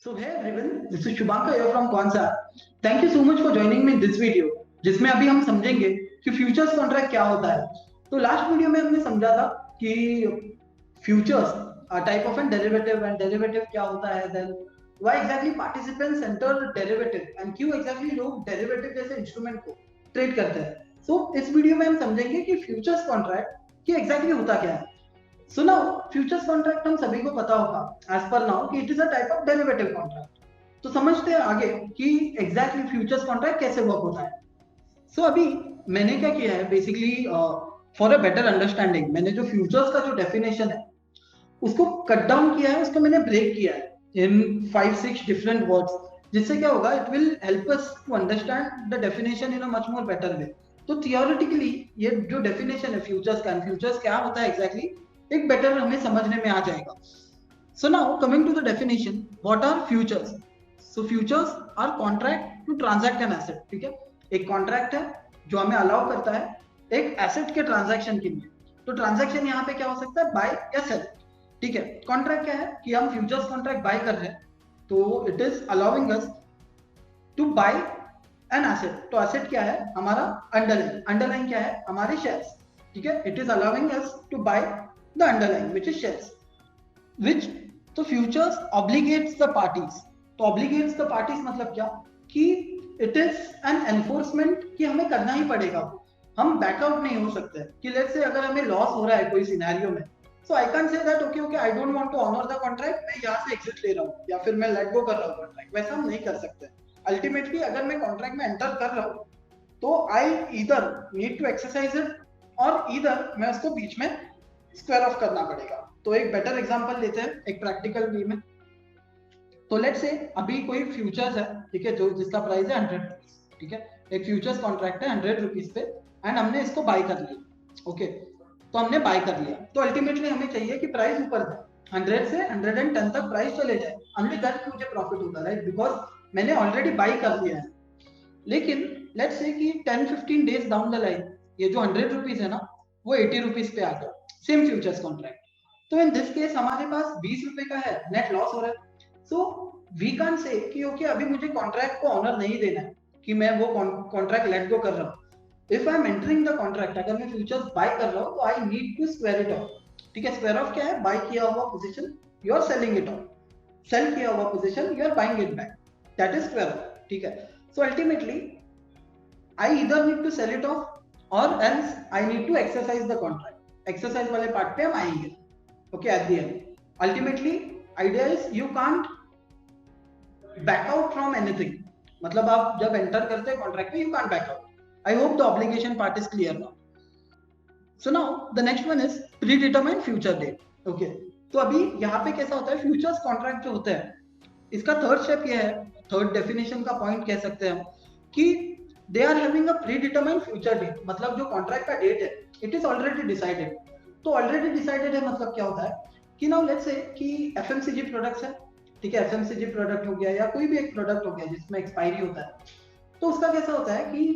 So hey everyone, this is Shubhankar here from Quansa. Thank you so much for joining me in this video, जिसमें अभी हम समझेंगे कि futures contract क्या होता है। तो लास्ट वीडियो में हमने समझा था कि futures are type of an derivative and derivative क्या होता है, then why exactly participants enter derivative and क्यों exactly लोग derivative जैसे इंस्ट्रूमेंट को ट्रेड करते हैं। So इस वीडियो में हम समझेंगे कि फ्यूचर्स कॉन्ट्रैक्ट ये exactly होता क्या है। सो नाउ फ्यूचर्स कॉन्ट्रैक्ट हम सभी को पता होगा एज पर नाउ कि it is a type of derivative contract. तो समझते हैं आगे कि एग्जैक्टली फ्यूचर्स कॉन्ट्रैक्ट कैसे वर्क होता है। सो अभी मैंने क्या किया है basically for a better understanding, मैंने जो फ्यूचर्स का जो डेफिनेशन है उसको कट डाउन किया है, उसको मैंने ब्रेक किया है इन 5-6 डिफरेंट वर्ड्स, जिससे क्या होगा it will help us to understand the definition in a much more better way. तो थियोरेटिकली ये जो डेफिनेशन है फ्यूचर्स का, फ्यूचर्स क्या होता है एग्जैक्टली एक बेटर हमें समझने में आ जाएगा। So now coming to the definition, what are futures. So futures are contract to transact an asset. ठीक है, एक कॉन्ट्रैक्ट है जो हमें अलाउ करता है एक एसेट के ट्रांजैक्शन के लिए। तो ट्रांजैक्शन यहाँ पे क्या हो सकता है, बाय या सेल। ठीक है, कॉन्ट्रैक्ट क्या है कि हम फ्यूचर्स कॉन्ट्रैक्ट बाय कर रहे हैं, तो it is allowing us to buy an asset. तो एसेट क्या है हमारा, अंडरलाइन। अंडरलाइन क्या है, हमारे शेयर्स। ठीक है, it is allowing us to buy the underline which is shares, which तो फ्यूचर्स ऑब्लिगेट्स द पार्टीज। तो ऑब्लिगेट्स द पार्टीज मतलब क्या कि इट इज एन एनफोर्समेंट कि हमें करना ही पड़ेगा, हम बैकआउट नहीं हो सकते। कि लेट्स से अगर हमें लॉस हो रहा है कोई सिनेरियो में, so I can say that okay okay I don't want to honour the contract, मैं यहाँ से एग्जिट ले रहा हूँ या फिर मैं लेट गो कर रहा हूँ कॉन्ट्रैक्ट। वैसा हम नहीं कर सकते। अल्टीमेटली अगर मैं कॉन्ट्रैक्ट में एंटर कर रहा हूँ तो I either need to exercise it और ईदर मैं उसको बीच में स्क्वायर ऑफ करना पड़ेगा। तो एक बेटर एग्जांपल लेते हैं एक प्रैक्टिकल वे में। तो लेट्स से अभी कोई फ्यूचर्स है, ठीक है, जो जिसका प्राइस है 100 रुपीज। ठीक है, एक फ्यूचर्स कॉन्ट्रैक्ट है 100 रुपीज पे एंड हमने इसको बाय कर लिया। ओके, तो हमने बाय कर लिया, तो अल्टीमेटली हमें चाहिए कि प्राइस ऊपर जाए, 100 से 110 तक प्राइस चले जाए, ओनली दैट मुझे प्रॉफिट होगा, राइट, बिकॉज मैंने ऑलरेडी बाय कर लिया है। लेकिन लेट्स से कि 10-15 डेज डाउन द लाइन ये जो 100 रुपीज है ना वो 80 रुपीज पे आ गया, सेम फ्यूचर्स कॉन्ट्रैक्ट। तो इन दिस केस हमारे पास 20 रुपए का है, नेट लॉस हो रहा है। सो वी कैन से कि ओके अभी मुझे कॉन्ट्रैक्ट को ऑनर नहीं देना है कि मैं वो कॉन्ट्रैक्ट लेट गो कर रहा हूँ। If I am entering the contract, अगर मैं फ्यूचर्स बाय कर रहा हूँ तो I need to square it off. ठीक है, स्क्वायर ऑफ क्या है, बाय किया हुआ position you are selling it off, sell किया हुआ position you are buying it back, that is square off. ठीक है, so ultimately I either need to sell it off or else I need to exercise the contract. Exercise वाले part पे हम आएंगे। Okay, at the end, ultimately idea is you can't back out from anything. मतलब आप जब enter करते हैं contract में, you can't back out. I hope the obligation part is clear now. So now the next one is predetermined future date. Okay, तो अभी यहाँ पे कैसा होता है, फ्यूचर्स कॉन्ट्रैक्ट जो होते हैं इसका थर्ड स्टेप ये है, थर्ड डेफिनेशन का पॉइंट कह सकते हैं हम कि they are having a predetermined future date। मतलब जो कॉन्ट्रैक्ट का डेट है इट इज ऑलरेडी डिसाइडेड। तो ऑलरेडी डिसाइडेड है मतलब क्या होता है कि नाउ लेट्स से कि एफएमसीजी प्रोडक्ट्स है। ठीक है, एफएमसीजी प्रोडक्ट हो गया या कोई भी एक प्रोडक्ट हो गया जिसमें एक्सपायरी होता है, तो उसका कैसा होता है कि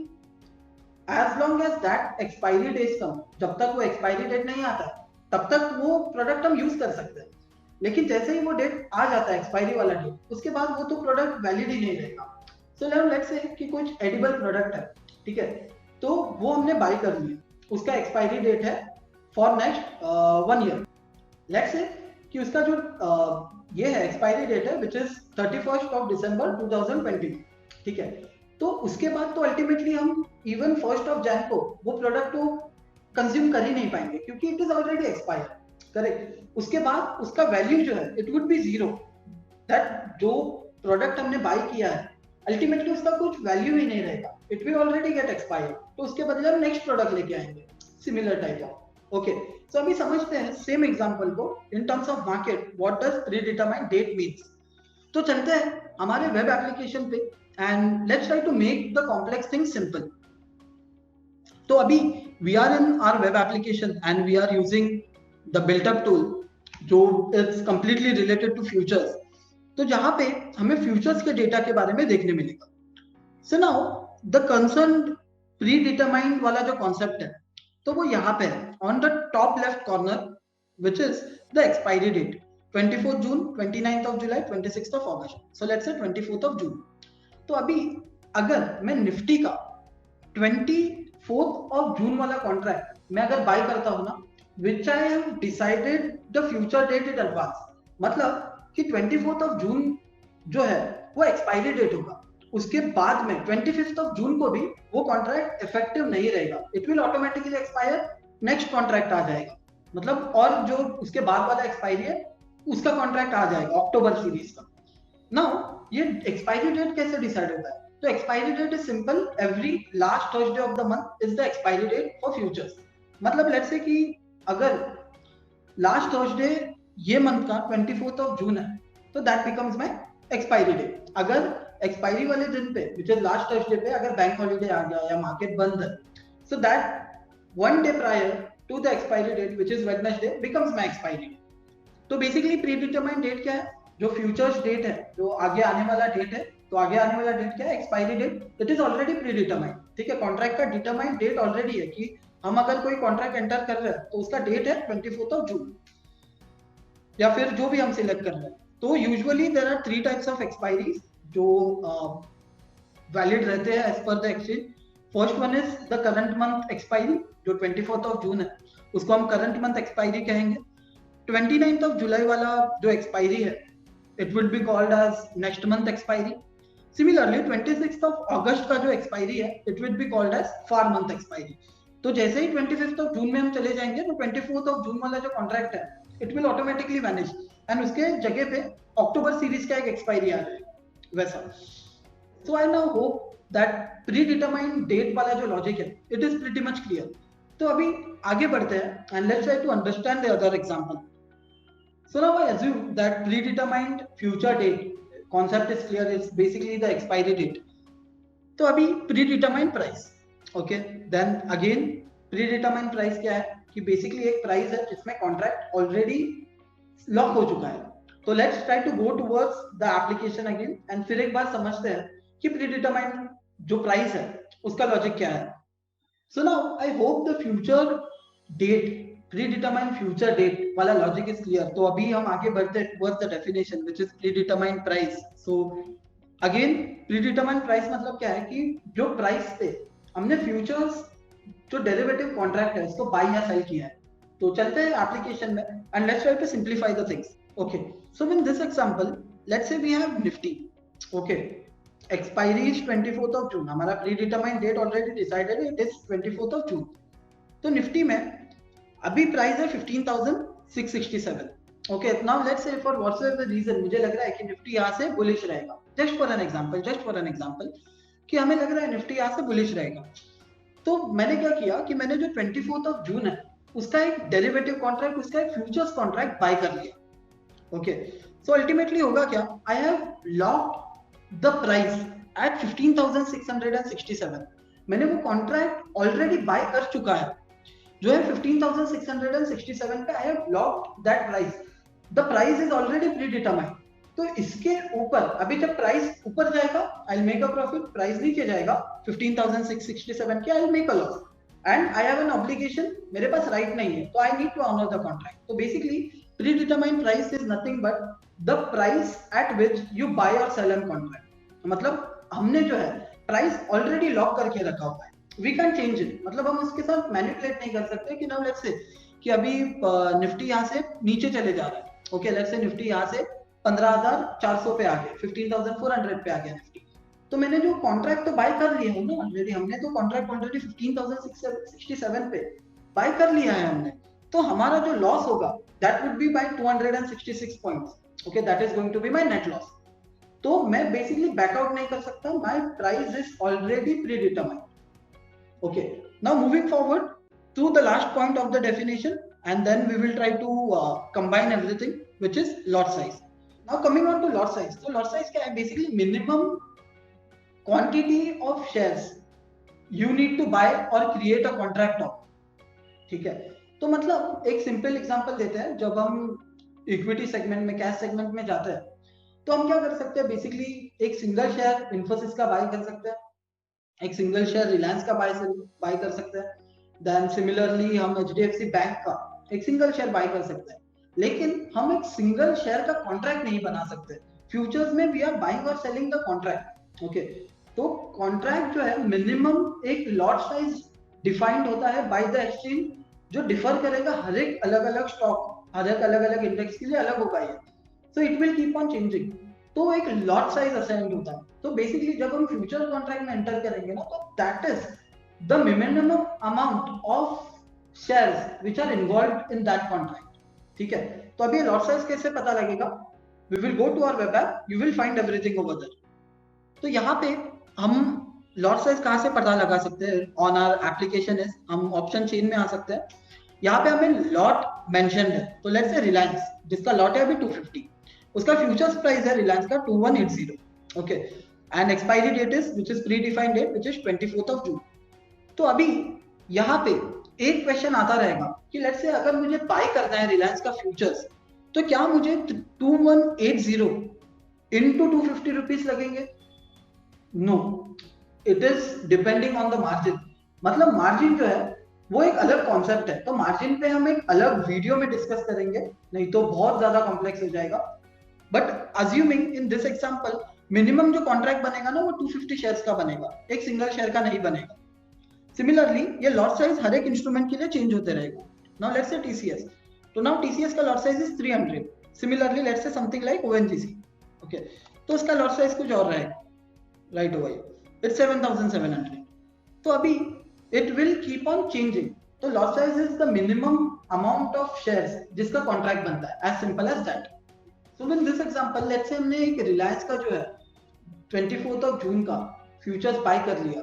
as long as that expiry date come, जब तक वो एक्सपायरी डेट नहीं आता तब तक वो प्रोडक्ट हम यूज कर सकते हैं। लेकिन जैसे ही वो डेट आ जाता है एक्सपायरी वाला डेट, उसके बाद वो तो प्रोडक्ट वैलिड ही नहीं रहेगा। सो लेट्स से कि कुछ एडिबल प्रोडक्ट है, ठीक है, तो वो हमने बाय कर लिया, उसका एक्सपायरी डेट है for next 1 year. Let's say कि उसका जो ये है एक्सपायरी डेट है which is 31st of December 2020। ठीक है, तो उसके बाद तो अल्टीमेटली हम इवन 1st ऑफ जैन को वो प्रोडक्ट को कंज्यूम कर ही नहीं पाएंगे क्योंकि it is already expire. Correct, उसके बाद उसका वैल्यू जो है it would be zero. That जो प्रोडक्ट हमने बाय किया है अल्टीमेटली उसका कुछ वैल्यू ही नहीं रहेगा, it will already get expired. तो उसके बदले हम नेक्स्ट प्रोडक्ट लेके आएंगे similar type of. Okay, so अभी समझते हैं सेम एग्जांपल को in terms of market, what does predetermined date means. तो चलते हैं हमारे वेब एप्लीकेशन पे and let's try to make the complex thing simple. तो अभी we are in our web application and we are using the built up tool जो is completely related to futures. तो जहां पे हमें फ्यूचर्स के डेटा के बारे में देखने मिलेगा। So now the concern predetermined वाला जो कॉन्सेप्ट है तो वो यहाँ पे है on the top left corner which is the expiry date. 24 June, 29th of July, 26th of August, so let's say 24th of June. तो अभी अगर मैं निफ्टी का 24th ऑफ जून वाला कॉन्ट्रैक्ट मैं अगर बाय करता हूं ना, which I have decided the future date in advance, मतलब कि 24th ऑफ जून जो है वो एक्सपायरी डेट होगा, उसके बाद में 25th ऑफ जून को भी वो कॉन्ट्रैक्ट इफेक्टिव नहीं रहेगा, it will automatically expire, next contract आ जाएगा, मतलब और जो उसके बाद वाला एक्सपायरी है उसका कॉन्ट्रैक्ट आ जाएगा अक्टूबर सीरीज का। नाउ ये एक्सपायरी डेट कैसे डिसाइड होता है? तो expiry date is simple, every last Thursday of the month is the expiry date for futures. मतलब लेट्स से कि अगर लास्ट थर्सडे ये मंथ का 24th ऑफ जून है, तो that becomes my expiry date. अगर एक्सपायरी वाले दिन पे विच इज लास्ट थर्सडे पे अगर बैंक हॉलिडे आ गया या मार्केट बंद है, so that one day prior to the expiry date which is Wednesday becomes my expiry date. तो बेसिकली प्री डिटरमाइंड डेट क्या है? जो फ्यूचर्स डेट है, जो आगे आने वाला डेट है, तो आगे आने वाला डेट क्या है? Expiry date, it is already predetermined. ठीक है, कॉन्ट्रैक्ट का डिटरमाइंड डेट ऑलरेडी है कि हम अगर कोई कॉन्ट्रैक्ट एंटर कर रहे हैं तो उसका डेट है 24th ऑफ जून, या फिर जो भी हम सिलेक्ट कर रहे हैं। तो usually there are 3 types of expiries जो वैलिड रहते हैं as per the exchange. First one is the current month expiry, जो 24th ऑफ जून है उसको हम करंट मंथ एक्सपायरी कहेंगे। 29th ऑफ जुलाई वाला जो एक्सपायरी है, it will be called as next month expiry. Similarly, 26th of August का जो एक्सपायरी है, it will be called as far month expiry. तो जैसे ही 25th ऑफ जून में हम चले जाएंगे तो 24th ऑफ जून वाला जो कॉन्ट्रैक्ट है, it will automatically vanish and उसके जगह पे अक्टूबर सीरीज का एक एक्सपायरी आ जाएगा वैसा। So I now hope that predetermined date वाला जो लॉजिक है, it is pretty much clear. तो अभी आगे बढ़ते हैं and let's try to understand the other example. So now I assume that predetermined future date concept is clear, is basically the expiry date. तो अभी predetermined price, okay, then again predetermined price क्या है कि basically एक price है जिसमें contract already lock हो चुका है। तो let's try to go towards the application again and फिर एक बार समझते हैं कि predetermined जो प्राइस है उसका लॉजिक क्या है। So now I hope the future date, predetermined future date वाला लॉजिक इज क्लियर। तो अभी हम आगे बढ़ते हैं towards the definition which is predetermined price. So again predetermined price मतलब क्या है कि जो प्राइस पे हमने फ्यूचर्स जो डेरिवेटिव कॉन्ट्रैक्ट है उसको बाय या सेल किया है। तो चलते हैं एप्लीकेशन में and let's try to simplify the things. Okay, so in this example let's say we have Nifty. Okay, expiry is 24th of June, हमारा predetermined date already decided, it is 24th of June. तो Nifty में अभी price है 15,667। Okay, now let's say for whatsoever reason मुझे लग रहा है कि निफ्टी यहाँ से बुलिश रहेगा, जस्ट फॉर एन एग्जांपल कि हमें लग रहा है निफ्टी यहाँ से बुलिश रहेगा। तो मैंने क्या किया कि मैंने जो 24th ऑफ जून है उसका एक डेरिवेटिव कॉन्ट्रैक्ट, उसका एक फ्यूचर्स कॉन्ट्रैक्ट बाय कर लिया। ओके, सो अल्टीमेटली होगा क्या, I have locked the price at 15,667। मैंने वो कॉन्ट्रैक्ट ऑलरेडी बाय कर चुका है जो है 15,667 पे, I have locked that price, the price is already predetermined. तो इसके ऊपर अभी जब प्राइस ऊपर जाएगा I will make a profit, price नीचे जाएगा 15,667 के, I will make a loss and I have an obligation, मेरे पास राइट नहीं है, तो I need to honour the contract. तो basically predetermined price is nothing but the price at which you buy or sell an contract. मतलब हमने जो है प्राइस ऑलरेडी लॉक करके रखा हुआ है, वी कैन चेंज इट, मतलब हम उसके साथ मैनिपुलेट नहीं कर सकते कि नाउ लेट्स से कि अभी निफ्टी यहाँ से नीचे चले जा रहा है। ओके, लेट्स से निफ्टी यहाँ से 15,400 पे आ गया, 15,400 पे आ गया निफ्टी। तो मैंने जो कॉन्ट्रैक्ट तो बाय कर लिया है ना ऑलरेडी, हमने तो कॉन्ट्रैक्ट ऑलरेडी 15,667 पे बाय कर लिया है हमने, तो हमारा जो लॉस होगा that would be by 266 points. Okay, that is going to be my net loss. तो मैं बेसिकली बैकआउट नहीं कर सकता, my price is already predetermined. Okay, now moving forward to the last point of the definition and then we will try to combine everything, which is lot size. Now coming on to lot size, so lot size क्या है, basically minimum quantity of shares you need to buy or create a contract of। ठीक है, तो मतलब एक simple example देते हैं, जब हम इक्विटी सेगमेंट में, कैश सेगमेंट में जाते हैं तो हम क्या कर सकते हैं, बेसिकली एक सिंगल शेयर इन्फोसिस का बाय कर सकते हैं, एक सिंगल शेयर रिलायंस का बाय कर सकते हैं, देन सिमिलरली हम एचडीएफसी बैंक का एक सिंगल शेयर बाय कर सकते हैं। लेकिन हम एक सिंगल शेयर का कॉन्ट्रैक्ट नहीं बना सकते। फ्यूचर्स में वी आर बाइंग और सेलिंग द कॉन्ट्रैक्ट। ओके, तो कॉन्ट्रैक्ट जो है मिनिमम एक लॉट साइज डिफाइंड होता है बाय द एक्सचेंज, जो डिफर करेगा हर एक अलग अलग स्टॉक, हर एक अलग अलग इंडेक्स के लिए अलग होगा ये। So it will keep on changing. तो एक लॉट साइज असाइंड होता है। तो बेसिकली जब हम फ्यूचर कॉन्ट्रैक्ट में एंटर करेंगे ना, तो that is the minimum amount of shares which are involved in that contract. ठीक है, तो अभी लॉट साइज कैसे पता लगेगा? We will go to our web app, you will find everything over there. तो यहाँ पे हम लॉट साइज कहाँ से पता लगा सकते हैं? ऑन आवर एप्लीकेशन इज, हम ऑप्शन चेन में आ सकते हैं। यहाँ पे हमें लॉट मेंशन्ड है, तो लेट्स से रिलायंस जिसका लॉट है अभी 250, उसका फ्यूचर्स प्राइस है रिलायंस का 2180। Okay, and expiry date is which is predefined date which is 24th of June. तो अभी यहाँ पे एक क्वेश्चन आता रहेगा कि लेट्स से अगर मुझे बाय करना है रिलायंस का फ्यूचर्स, तो क्या मुझे 2180 इंटू 250 रुपीज लगेंगे? No, it is depending on the margin. मतलब मार्जिन जो है वो एक अलग कॉन्सेप्ट है, तो मार्जिन पे हम एक अलग वीडियो में डिस्कस करेंगे, नहीं तो बहुत ज्यादा कॉम्प्लेक्स हो जाएगा। But assuming in this example, minimum जो कॉन्ट्रैक्ट बनेगा ना वो 250 शेयर्स का बनेगा, एक सिंगल शेयर का नहीं बनेगा। सिमिलरली ये लॉट साइज हर एक इंस्ट्रूमेंट के लिए चेंज होते रहेगा। नाउ लेट्स से टीसीएस, तो नाउ टीसीएस का lot size is 300। Similarly let's say something like ONGC. Okay, तो उसका लॉट साइज कुछ और रहेगा, राइट ओवर, इट्स 7700। तो अभी it will keep on changing. तो lot size is the minimum amount of shares जिसका कॉन्ट्रैक्ट बनता है, as simple as that. So in this example let's say हमने एक रिलायंस का जो है 24th ऑफ जून का फ्यूचर्स बाय कर लिया,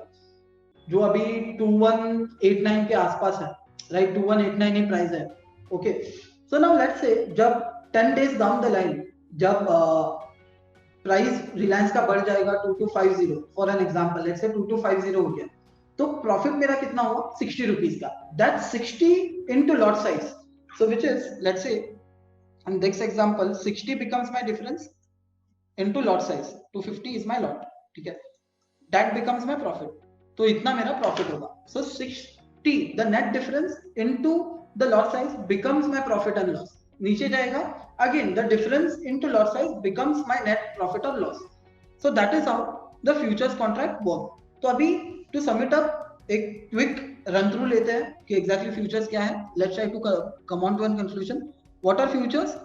जो अभी 2189 के आसपास है, राइट, 2189 ही प्राइस है। ओके, सो नाउ लेट्स से जब 10 डेज डाउन द लाइन, जब प्राइस रिलायंस का बढ़ जाएगा 2250, फॉर एन एग्जांपल लेट्स से 2250 हो गया, तो प्रॉफिट मेरा कितना हुआ? 60 रुपीज का। That 60 into lot size, so which is let's say in this example 60 becomes my difference into lot size, 250 is my lot। ठीक है, that becomes my profit। तो इतना मेरा प्रॉफिट होगा। So 60 the net difference into the lot size becomes my profit and loss। नीचे जाएगा, again the difference into lot size becomes my net profit or loss। So that is how the futures contract work. तो अभी to sum it up, एक quick run through लेते हैं कि exactly futures क्या है। Let's try to come on to an conclusion. What are futures?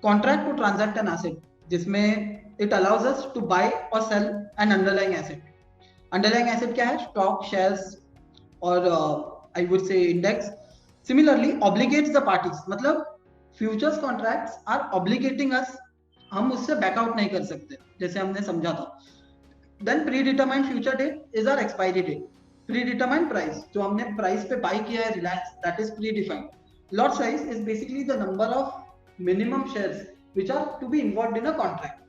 Contract to transact an asset, जिसमें it allows us to buy or sell an underlying asset. Underlying asset क्या है? Stock, shares or I would say index. Similarly obligates the parties, मतलब futures contracts are obligating us, हम उससे backout नहीं कर सकते, जैसे हमने समझा था। Then predetermined future date is our expiry date. Predetermined price, जो हमने प्राइस पे बाय किया है Reliance, that is predefined. Lot size is basically the number of minimum shares which are to be involved in a contract.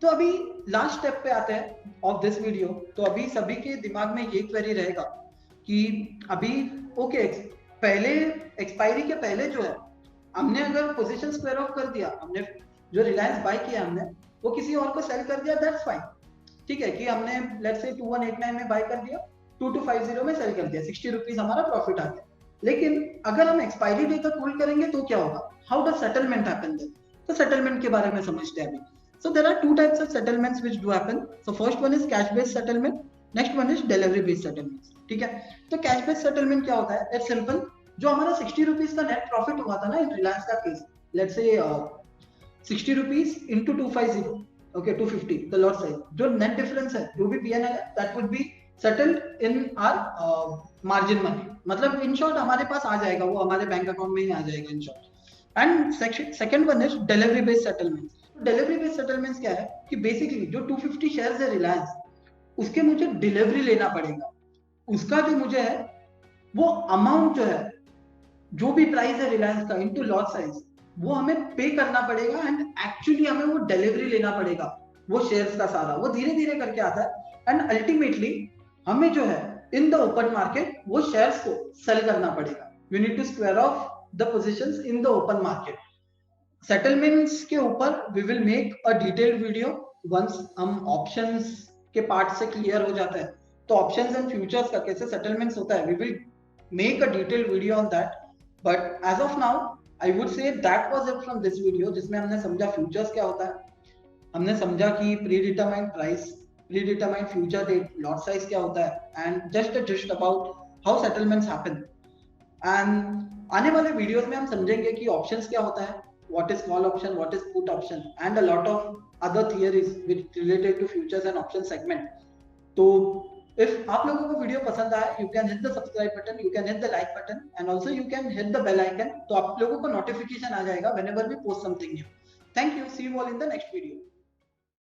तो अभी last step पे आते हैं ऑफ दिस वीडियो। तो अभी सभी के दिमाग में ये क्वेरी रहेगा कि अभी ओके, पहले एक्सपायरी के पहले जो है हमने अगर पोजीशन स्क्वायर ऑफ कर दिया, हमने जो रिलायंस बाय किया हमने वो किसी और को सेल कर दिया, दैट्स फाइन। ठीक है, कि हमने लेट्स से 2189 में बाय कर दिया, 2250 में सेल कर दिया, 60 रुपीज हमारा प्रॉफिट आ गया। लेकिन अगर हम एक्सपायरी डे तक होल्ड करेंगे तो क्या होगा? How does settlement happen then? तो सेटलमेंट के बारे में समझते हैं अभी। So there are two types of settlements which do happen. So first one is cash based settlement, next one is delivery based settlements। ठीक है, तो cash based settlement क्या होता है? It's simple। जो हमारा 60 रुपीज का नेट प्रॉफिट हुआ था ना इन रिलायंस का case, let's say 60 rupees into 250, okay 250 the lot size, जो नेट डिफरेंस है, जो भी पीएनएल है, that would be settled in our margin money. मतलब इन शॉर्ट हमारे पास आ जाएगा, वो हमारे बैंक अकाउंट में ही आ जाएगा in short. And second one is delivery based settlement. Delivery based settlements क्या है कि बेसिकली जो 250 शेयर्स है रिलायंस, उसके मुझे डिलीवरी लेना पड़ेगा। उसका जो मुझे है वो अमाउंट जो है, जो भी प्राइस है रिलायंस का इनटू लॉट साइज, वो हमें पे करना पड़ेगा एंड एक्चुअली हमें वो डिलीवरी लेना पड़ेगा वो शेयर्स का सारा। वो धीरे धीरे करके आता है एंड अल्टीमेटली हमें जो है इन द ओपन मार्केट वो शेयर्स को सेल करना पड़ेगा। We need to square off the positions in the open market. Settlements के ऊपर we will make a detailed video once हम ऑप्शंस के पार्ट से क्लियर हो जाता है। तो ऑप्शंस एंड फ्यूचर्स का कैसे सेटलमेंट्स होता है, we will make a detailed video on that. But as of now I would say that was it from this video, जिसमें हमने समझा फ्यूचर्स क्या होता है, हमने समझा कि predetermined price, predetermined future date, lot size क्या होता है, and just a gist about how settlements happen. And आने वाले वीडियोस में हम समझेंगे कि ऑप्शंस क्या होता है, what is call option, what is put option, and a lot of other theories which related to futures and option segment. तो इफ आप लोगों को वीडियो पसंद आया, you can hit the subscribe button, you can hit the like button, and also you can hit the bell icon, तो आप लोगों को नोटिफिकेशन आ जाएगा whenever we post something new. Thank you, see you all in the next video.